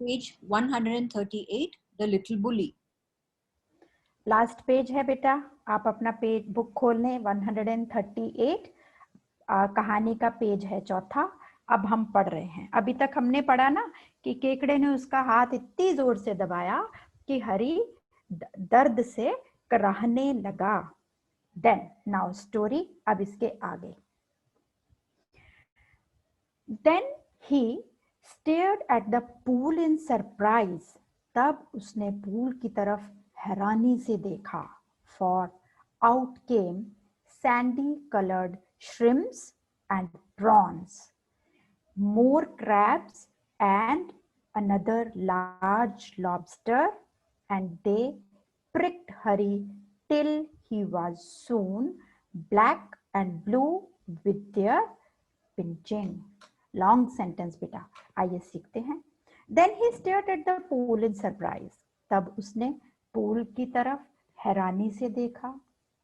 Page 138, The Little Bully. Last page है बेटा, आप अपना पेज बुक खोल लें। 138 कहानी का पेज है, चौथा। अब हम पढ़ रहे हैं। अभी तक हमने पढ़ा ना कि केकड़े ने उसका हाथ इतनी जोर से दबाया कि हरी दर्द से कराहने लगा। देन नाउ स्टोरी, अब इसके आगे। Then he stared at the pool in surprise, तब उसने पूल की तरफ हैरानी से देखा। For out came sandy coloured shrimps and prawns, more crabs and another large lobster, and they pricked Harry till he was soon black and blue with their pinching. Long sentence बेटा, आइए सीखते हैं। Then he stared at the pool in surprise, तब उसने pool की तरफ हैरानी से देखा।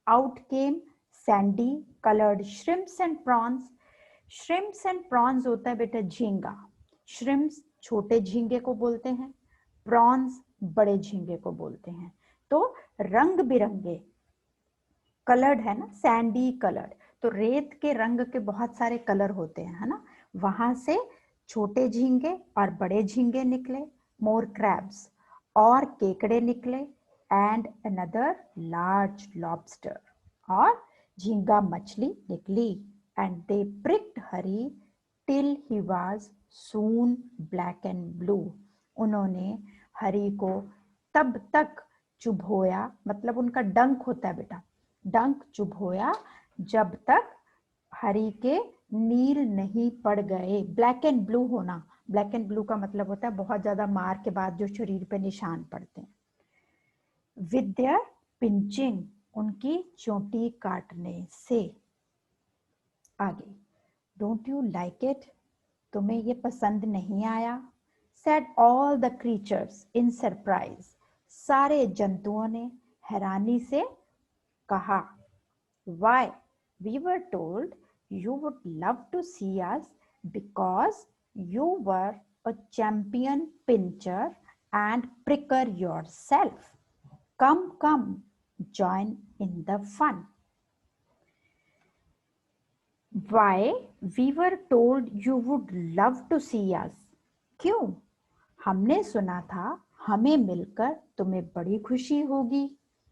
Out came sandy colored shrimps and prawns. Shrimps and prawns होता है बेटा झींगा। Shrimps छोटे झींगे को बोलते हैं, prawns बड़े झींगे को बोलते हैं। तो रंग बिरंगे, कलर्ड है ना, सैंडी कलर्ड, तो रेत के रंग के बहुत सारे कलर होते हैं, है ना। वहां से छोटे झींगे और बड़े झींगे निकले। मोर क्रैब्स, और केकड़े निकले। एंड अनदर लार्ज लॉबस्टर, और झींगा मछली निकली। And they pricked Harry till he was soon black and blue, उन्होंने हरी को तब तक चुभोया, मतलब उनका डंक होता है बेटा, डंक चुभोया जब तक हरी के नील नहीं पड़ गए। ब्लैक एंड ब्लू होना, ब्लैक एंड ब्लू का मतलब होता है बहुत ज्यादा मार के बाद जो शरीर पे निशान पड़ते हैं। विद देयर पिंचिंग, उनकी चोटी काटने से। आगे, डोंट यू लाइक इट, तुम्हें ये पसंद नहीं आया। Said all the creatures in surprise, सारे जंतुओं ने हैरानी से कहा। Why, we were told you would love to see us because you were a champion pincher and pricker yourself. Come, come, join in the fun. Why, we were told you would love to see us. क्यों? हमने सुना था हमें मिलकर तुम्हें बड़ी खुशी होगी।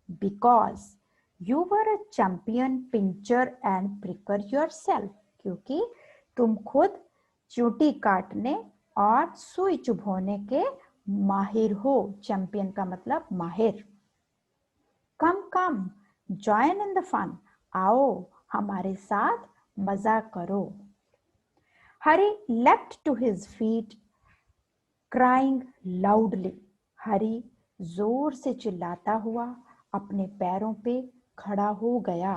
Because you were a champion pincher and pricker yourself, क्योंकि तुम खुद चोटी काटने और सुई चुभोने के माहिर हो। चैंपियन का मतलब माहिर। Come come join in the fun, आओ हमारे साथ मजा करो। Harry left to his feet crying loudly, Harry जोर से चिल्लाता हुआ अपने पैरों पे खड़ा हो गया।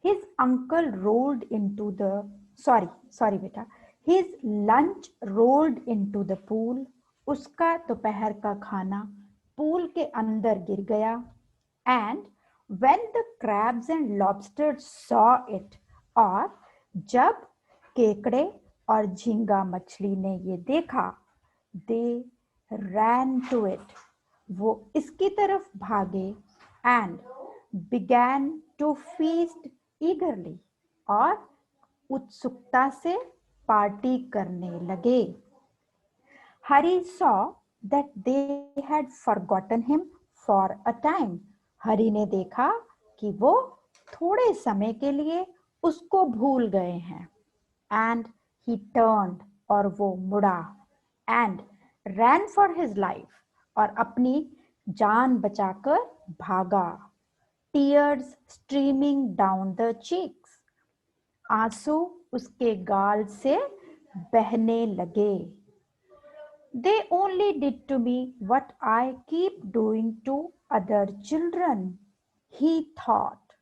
His uncle rolled into the sorry बेटा, his lunch rolled into the pool, उसका दोपहर का खाना पूल के अंदर गिर गया। And when the crabs and lobsters saw it, और जब केकड़े और झींगा मछली ने ये देखा, they ran to it, वो इसकी तरफ भागे। And began to feast eagerly, और उत्सुकता से पार्टी करने लगे। हरी saw that they had forgotten him for a time, हरी ने देखा कि वो थोड़े समय के लिए उसको भूल गए हैं। And he turned, और वो मुड़ा। And ran for his life, और अपनी जान बचाकर भागा। Tears streaming down the cheeks, आंसू उसके गाल से बहने लगे। They only did to me what I keep doing to other children, he thought,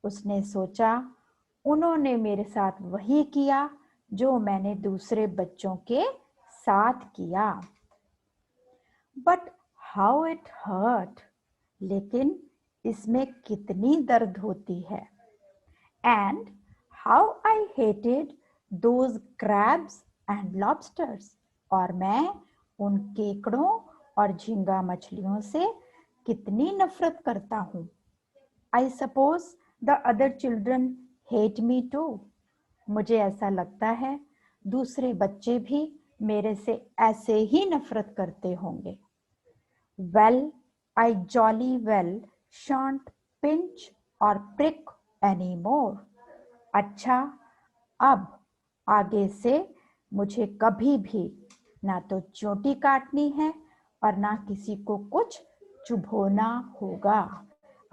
उसने सोचा उन्होंने मेरे साथ वही किया जो मैंने दूसरे बच्चों के साथ किया। But how it hurt, लेकिन इसमें कितनी दर्द होती है। And how I hated those crabs and lobsters, और मैं उन केकड़ों और झींगा मछलियों से कितनी नफरत करता हूँ। I suppose the other children hate me too. मुझे ऐसा लगता है दूसरे बच्चे भी मेरे से ऐसे ही नफरत करते होंगे। Well, I jolly well shan't pinch or prick anymore. अच्छा, अब आगे से मुझे कभी भी ना तो चोटी काटनी है और ना किसी को कुछ चुभोना होगा।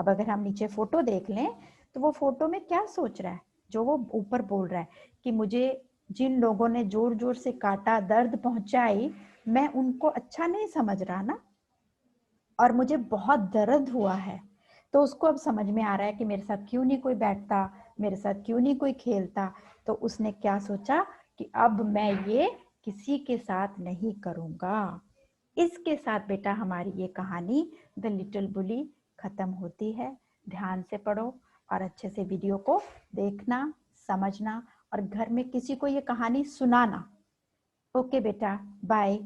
अब अगर हम नीचे फोटो देख लें तो वो फोटो में क्या सोच रहा है, जो वो ऊपर बोल रहा है कि मुझे जिन लोगों ने जोर जोर से काटा, दर्द पहुंचाई, मैं उनको अच्छा नहीं समझ रहा ना, और मुझे बहुत दर्द हुआ है। तो उसको अब समझ में आ रहा है कि मेरे साथ क्यों नहीं कोई बैठता, मेरे साथ क्यों नहीं कोई खेलता। तो उसने क्या सोचा कि अब मैं ये किसी के साथ नहीं करूंगा। इसके साथ बेटा हमारी ये कहानी द लिटिल बुली खत्म होती है। ध्यान से पढ़ो और अच्छे से वीडियो को देखना, समझना और घर में किसी को ये कहानी सुनाना। ओके बेटा, बाय।